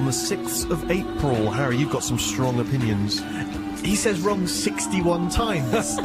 on the 6th of April. Harry, you've got some strong opinions. He says wrong 61 times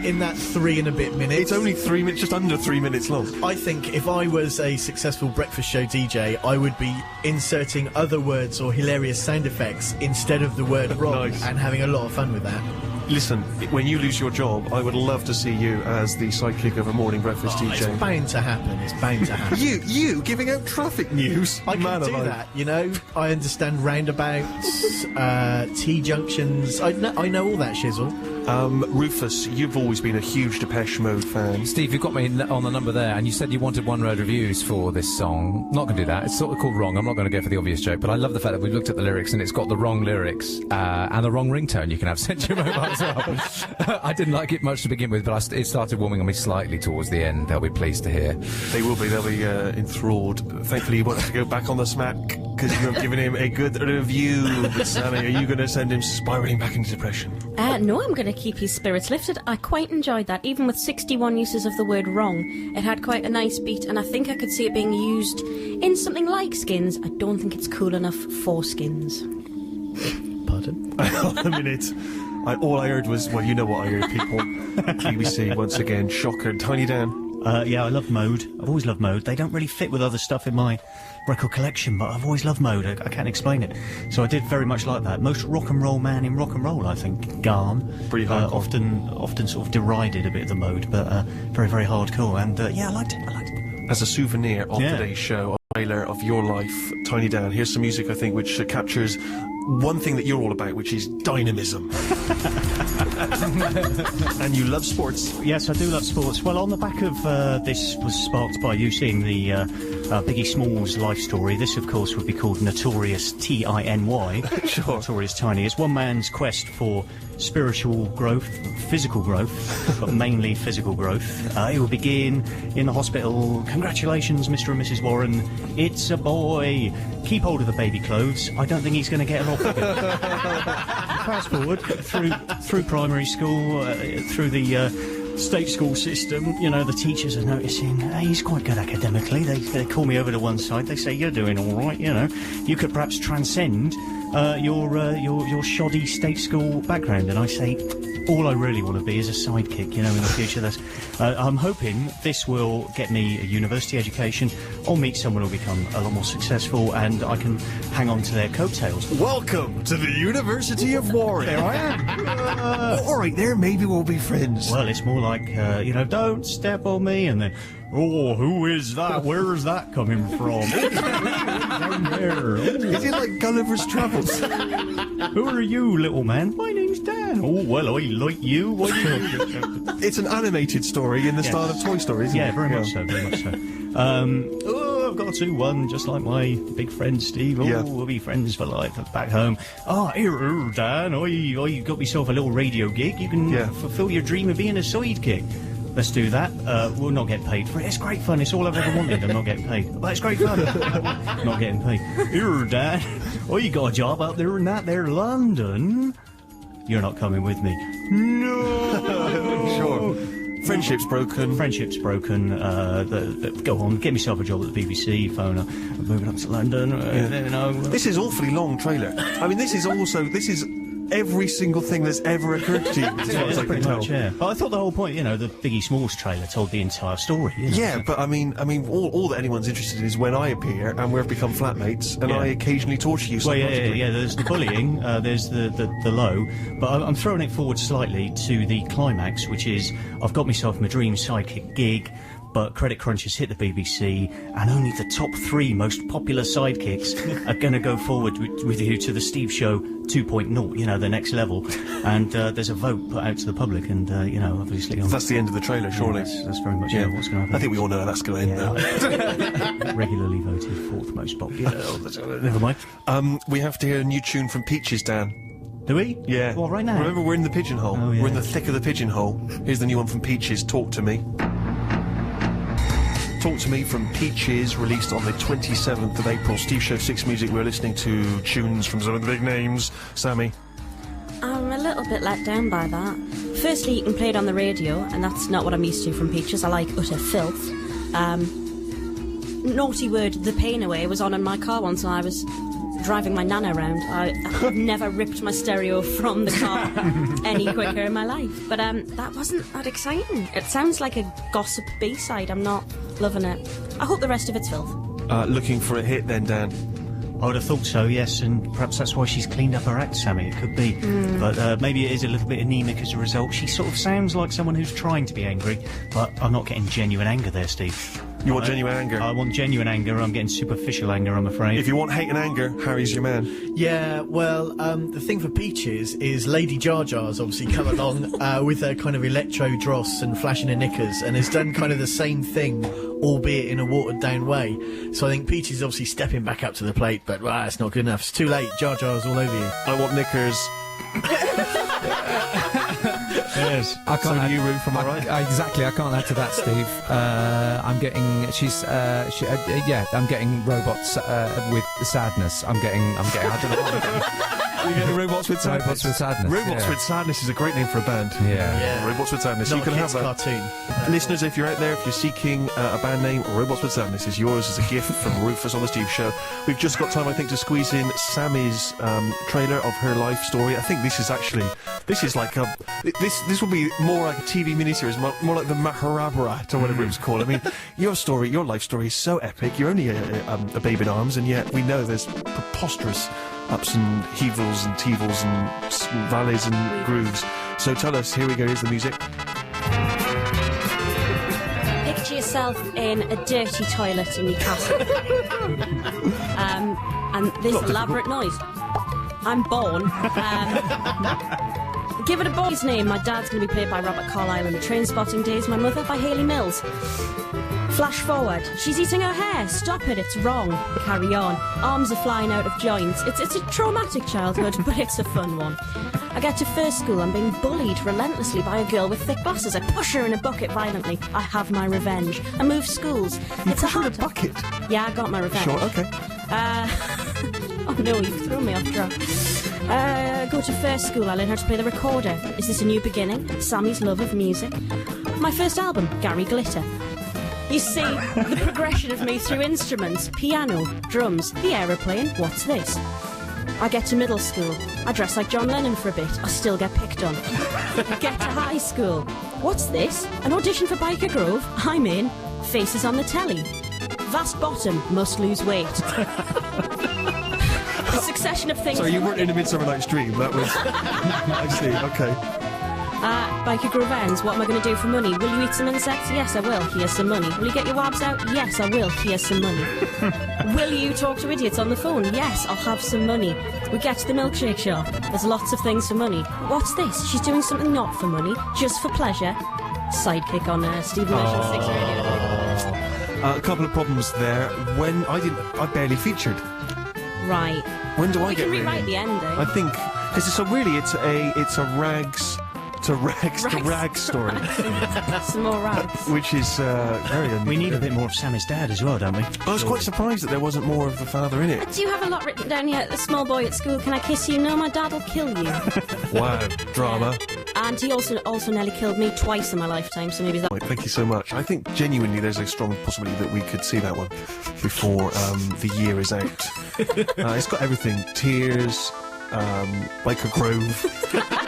in that 3 and a bit minutes. It's only 3 minutes, just under 3 minutes long. I think if I was a successful breakfast show DJ, I would be inserting other words or hilarious sound effects instead of the word wrong. Nice. And having a lot of fun with that. Listen, when you lose your job, I would love to see you as the sidekick of a morning breakfast DJ. It's bound to happen. It's bound to happen. You giving out traffic news? I can do that, you know. I understand roundabouts, T-junctions. I know all that shizzle. Rufus, you've always been a huge Depeche Mode fan. Steve, you've got me on the number there, and you said you wanted one-word reviews for this song. Not going to do that. It's sort of called Wrong. I'm not going to go for the obvious joke, but I love the fact that we've looked at the lyrics and it's got the wrong lyrics and the wrong ringtone you can have sent to your mobile as well. I didn't like it much to begin with, but it started warming on me slightly towards the end. They'll be pleased to hear. They will be. They'll be enthralled. Thankfully, he wants to go back on the smack because you have given him a good review. But Sammy, are you going to send him spiralling back into depression? No, I'm going to keep his spirits lifted. I quite enjoyed that. Even with 61 uses of the word wrong, it had quite a nice beat, and I think I could see it being used in something like Skins. I don't think it's cool enough for Skins. Pardon? Hold on a minute. All I heard was, well, you know what I heard, people. BBC, once again, shocker. Tiny Dan. Yeah, I love Mode. I've always loved Mode. They don't really fit with other stuff in my record collection, but I've always loved Mode. I can't explain it. So I did very much like that. Most rock and roll man in rock and roll, I think. Garm. Pretty hardcore. Often sort of derided a bit of the Mode, but very, very hardcore. And yeah, I liked it. As a souvenir of today's show, a trailer of your life, Tiny Dan, here's some music, I think, which captures one thing that you're all about, which is dynamism. And you love sports. Yes, I do love sports. Well, on the back of this was sparked by you seeing the Biggie Smalls life story. This, of course, would be called Notorious T-I-N-Y. Sure. Notorious Tiny. It's one man's quest for spiritual growth, physical growth, but mainly physical growth. It will begin in the hospital. Congratulations, Mr. and Mrs. Warren. It's a boy. Keep hold of the baby clothes. I don't think he's going to get a lot bigger. Fast forward through primary school, through the state school system. You know, the teachers are noticing, hey, he's quite good academically. They call me over to one side. They say, you're doing all right. You know, you could perhaps transcend your shoddy state school background. And I say, all I really want to be is a sidekick, you know, in the future. I'm hoping this will get me a university education. I'll meet someone who'll become a lot more successful, and I can hang on to their coattails. Welcome to the University of Warren. There I am. All right, there, maybe we'll be friends. Well, it's more like, you know, don't step on me, and then, oh, who is that? Where is that coming from? Down there. Is it like Gulliver's Travels? Who are you, little man? My name's Dan. Oh, well, I like you. What are you? It's an animated story in the style of Toy Story, isn't it? Yeah, very much so, very much so. I've got 2-1, just like my big friend Steve. We'll be friends for life back home. Here, Dan, I got myself a little radio gig. You can fulfill your dream of being a sidekick. Let's do that. We'll not get paid for it. It's great fun. It's all I've ever wanted. I'm not getting paid. But it's great fun. Not getting paid. Here, Dad. You got a job out there in that there London. You're not coming with me. No. Sure. Friendship's broken. Go on, get myself a job at the BBC, phone up, I'm moving up to London. You know. This is awfully long trailer. I mean, this is every single thing that's ever occurred to you. As far as I can tell. Yeah. But I thought the whole point, you know, the Biggie Smalls trailer told the entire story. You know? Yeah, but I mean, all that anyone's interested in is when I appear and we've become flatmates, and I occasionally torture you. Well, yeah. There's the bullying, there's the low, but I'm throwing it forward slightly to the climax, which is I've got myself my dream sidekick gig. But credit crunch has hit the BBC, and only the top 3 most popular sidekicks are going to go forward with you to the Steve Show 2.0, you know, the next level. And there's a vote put out to the public, and, you know, obviously... That's the end of the trailer, surely. Yeah, that's very much what's going to happen. I think we all know how that's going to end, though. Regularly voted 4th most popular. Never mind. We have to hear a new tune from Peaches, Dan. Do we? Yeah. Well, right now? Remember, we're in the pigeonhole. Oh, yeah. We're in the thick of the pigeonhole. Here's the new one from Peaches, Talk to Me. Talk to Me from Peaches, released on the 27th of April. Steve Show 6 Music, we're listening to tunes from some of the big names. Sammy? I'm a little bit let down by that. Firstly, you can play it on the radio, and that's not what I'm used to from Peaches. I like utter filth. Naughty word, The Pain Away, was on in my car once when I was driving my nana around. I've never ripped my stereo from the car any quicker in my life. But that wasn't that exciting. It sounds like a gossip B-side. I'm not loving it. I hope the rest of it's filth. Looking for a hit then, Dan? I would have thought so, yes, and perhaps that's why she's cleaned up her act, Sammy. It could be. But maybe it is a little bit anemic as a result. She sort of sounds like someone who's trying to be angry, but I'm not getting genuine anger there, Steve. You want genuine anger? I want genuine anger. I'm getting superficial anger, I'm afraid. If you want hate and anger, Harry's your man. Yeah, well, the thing for Peaches is Lady Jar Jar's obviously come along with her kind of electro dross and flashing her knickers and has done kind of the same thing, albeit in a watered-down way. So I think Peaches is obviously stepping back up to the plate, but it's not good enough. It's too late. Jar Jar's all over you. I want knickers. Yes. I can't So do you, Ruth, am I right? Exactly, I can't add to that, Steve. I'm getting, I'm getting robots with sadness. I'm getting, I don't know what I'm getting. You're getting Robots with Sadness? Robots with Sadness. Robots yeah. with Sadness is a great name for a band. Yeah. Robots with Sadness. Not You can a have kid's that. cartoon. Listeners, if you're out there, if you're seeking a band name, Robots with Sadness is yours as a gift from Rufus on the Steve Show. We've just got time, I think, to squeeze in Sammy's trailer of her life story. I think this is like a... This will be more like a TV miniseries, more like the Mahabharata or whatever it was called. I mean, your life story is so epic. You're only a babe in arms, and yet we know there's preposterous ups and heavals and teevils and valleys and grooves. So tell us, here we go, here's the music. Picture yourself in a dirty toilet in Newcastle. And this elaborate noise. I'm born. Give it a boy's name. My dad's going to be played by Robert Carlyle in the Train Spotting Days. My mother by Hayley Mills. Flash forward. She's eating her hair. Stop it, it's wrong. Carry on. Arms are flying out of joints. It's a traumatic childhood, but it's a fun one. I get to first school. I'm being bullied relentlessly by a girl with thick glasses. I push her in a bucket violently. I have my revenge. I move schools. It's a hard bucket? Yeah, I got my revenge. Sure, okay. Oh no, you've thrown me off track. Go to first school, I learn how to play the recorder. Is this a new beginning? Sammy's love of music. My first album, Gary Glitter. You see, the progression of me through instruments, piano, drums, the aeroplane, what's this? I get to middle school. I dress like John Lennon for a bit. I still get picked on. I get to high school. What's this? An audition for Biker Grove? I'm in. Faces on the telly. Vast bottom, must lose weight. A succession of things. So you weren't in a Midsummer Night's Dream, that was... I see, okay. Biker Grove ends. What am I going to do for money? Will you eat some insects? Yes, I will. Here's some money. Will you get your wabs out? Yes, I will. Here's some money. Will you talk to idiots on the phone? Yes, I'll have some money. We get to the milkshake shop. There's lots of things for money. What's this? She's doing something not for money, just for pleasure. Sidekick on Stephen Mission 6 Radio. A couple of problems there. When I barely featured. Right. When do I We get can really? rewrite the ending. I think because it's a rags to rags story, Some more rags. which is very unusual. We need a bit more of Sammy's dad as well, don't we? I was quite surprised that there wasn't more of the father in it. Do you have a lot written down here? The small boy at school, can I kiss you? No, my dad'll kill you. Wow, drama. And he also nearly killed me twice in my lifetime, so maybe that... Right, thank you so much. I think genuinely there's a strong possibility that we could see that one before the year is out. It's got everything. Tears, Biker Grove.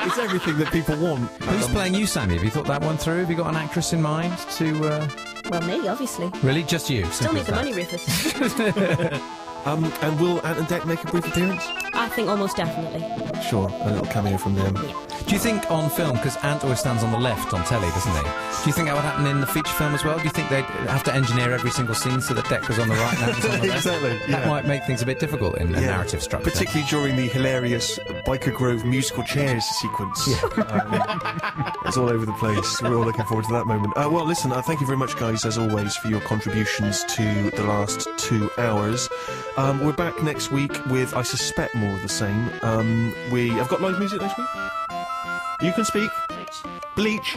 It's everything that people want. Who's playing you, Sammy? Have you thought that one through? Have you got an actress in mind to... Well, me, obviously. Really? Just you? Still Simple need as the that. money, Rufus. And will Ant and Dec make a brief appearance? I think almost definitely. Sure, a little cameo from them. Do you think on film, because Ant always stands on the left on telly, doesn't he? Do you think that would happen in the feature film as well? Do you think they'd have to engineer every single scene so that Dec was on the right and Ant was on the left? Exactly, That yeah. might make things a bit difficult in a narrative structure. Particularly during the hilarious Biker Grove musical chairs sequence. It's all over the place. We're all looking forward to that moment. Well, listen, thank you very much, guys, as always, for your contributions to the last 2 hours. We're back next week with, I suspect, more of the same. We have got live music next week? You can speak? Bleach.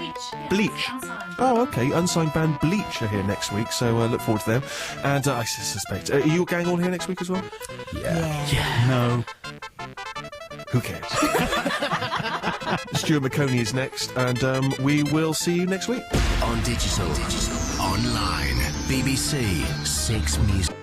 Oh, okay. Unsigned band Bleach are here next week, so look forward to them. And I suspect... are you gang all here next week as well? No. Who cares? Stuart McConey is next, and we will see you next week. On digital, online, BBC 6 Music.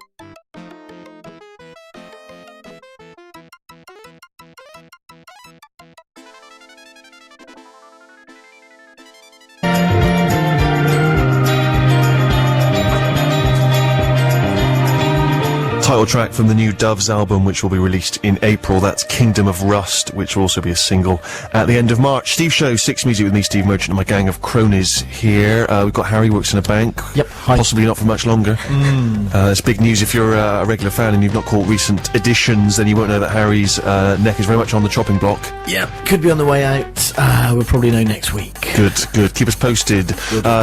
title track from the new Doves album, which will be released in April. That's Kingdom of Rust, which will also be a single at the end of March. Steve Show, Six Music with me, Steve Merchant, and my gang of cronies here. We've got Harry, works in a bank. Yep, hi. Possibly not for much longer. It's big news. If you're a regular fan and you've not caught recent editions, then you won't know that Harry's neck is very much on the chopping block. Yep, could be on the way out. We'll probably know next week. Good. Keep us posted.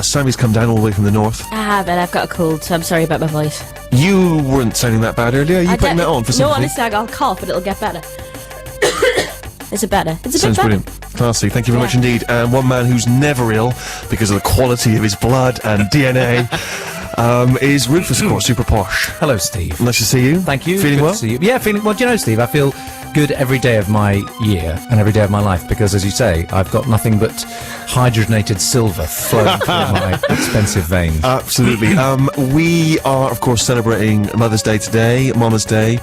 Sammy's come down all the way from the north. But I've got a cold, so I'm sorry about my voice. You weren't sounding that bad earlier. Are you putting that on for No, something? honestly, I'll cough, but it'll get better. Is it better? It's a Sounds bit better. brilliant. Classy. Thank you very much indeed. And one man who's never ill because of the quality of his blood and DNA is Rufus, of course, super posh. Hello, Steve. Nice to see you. Thank you. Feeling Good well? to see you. Yeah, feeling well. Do you know, Steve, I feel good every day of my year and every day of my life because, as you say, I've got nothing but hydrogenated silver flowing through my expensive veins. Absolutely. We are, of course, celebrating Mother's Day today, Mama's Day.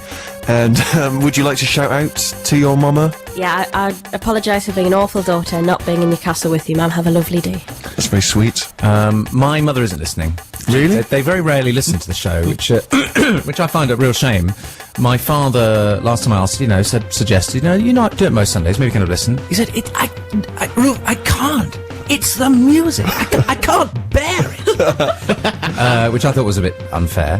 And would you like to shout out to your mama? Yeah, I apologise for being an awful daughter and not being in Newcastle with you, Mum. Have a lovely day. That's very sweet. My mother isn't listening. Really? They very rarely listen to the show, which which I find a real shame. My father, last time I asked, suggested, you not do it most Sundays, maybe you can have a listen. He said, I can't. It's the music. I can't bear it. Which I thought was a bit unfair.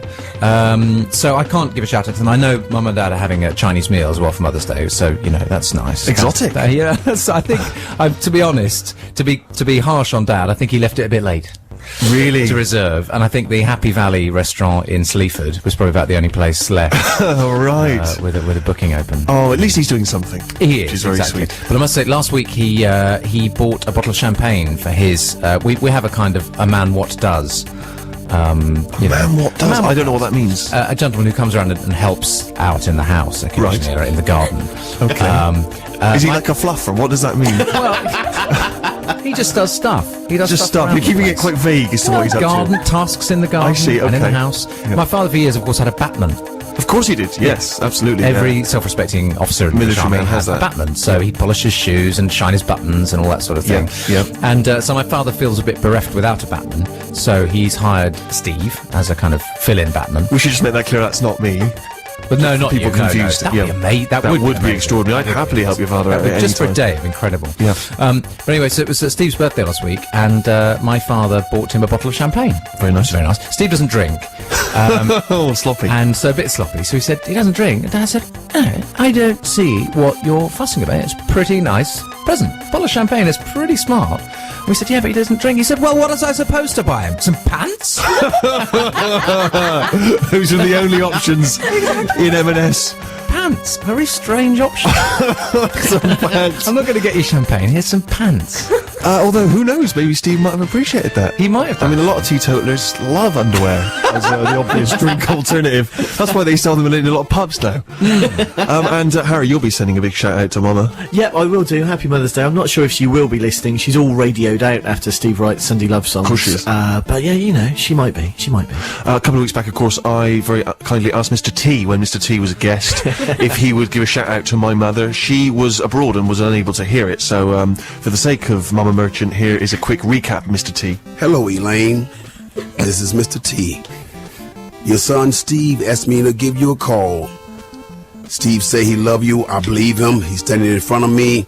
So I can't give a shout out to them. I know Mum and Dad are having a Chinese meal as well for Mother's Day, so, that's nice. Exotic. Yeah, so I think, to be honest, to be harsh on Dad, I think he left it a bit late. Really? To reserve, and I think the Happy Valley restaurant in Sleaford was probably about the only place left Right. with a booking open. Oh, at least he's doing something. He Which is is very exactly. sweet. But I must say, last week he bought a bottle of champagne for his. We have a kind of a man what does. Man, what does? I don't know what that means. A gentleman who comes around and helps out in the house occasionally, or in the garden. Okay. Is he like a fluffer? What does that mean? He just does stuff. He does Just stuff. stuff. You're keeping it quite vague as to what he's up garden tasks in the garden. I see, and in the okay. house. Yeah. My father, for years, of course, had a batman. to. Of course he did. Yes, absolutely. Every self-respecting officer in the Military army man has a that. batman, so he'd polish his shoes and shine his buttons and all that sort of thing. Yeah. And so my father feels a bit bereft without a batman, so he's hired Steve as a kind of fill-in batman. We should just make that clear. That's not me. But no, not People you. No, confused. No, that'd be amazing. That would be amazing. extraordinary. I'd happily help your father out at Just for any a time. day, incredible. Yeah. But anyway, so it was Steve's birthday last week, and my father bought him a bottle of champagne. Very nice. Very nice. Steve doesn't drink. Oh, sloppy. And so a bit sloppy. So he said, he doesn't drink. And Dad said, no, I don't see what you're fussing about. It's a pretty nice present. Bottle of champagne is pretty smart. We said, yeah, but he doesn't drink. He said, well, what was I supposed to buy him? Some pants? Those are the only options in M&S. Pants. Very strange option. Some pants. I'm not going to get you champagne. Here's some pants. Although, who knows? Maybe Steve might have appreciated that. He might have I done. mean, a lot of teetotalers love underwear as the obvious drink alternative. That's why they sell them in a lot of pubs now. And Harry, you'll be sending a big shout out to Mama. Yep, I will do. Happy Mother's Day. I'm not sure if she will be listening. She's all radioed out after Steve writes Sunday love songs. Of course she is. But yeah, she might be. She might be. A couple of weeks back, of course, I very kindly asked Mr. T, when Mr. T was a guest, if he would give a shout out to my mother. She was abroad and was unable to hear it, so for the sake of Mama Merchant, here is a quick recap, Mr. T. Hello, Elaine. This is Mr. T. Your son Steve asked me to give you a call. Steve say he love you. I believe him. He's standing in front of me.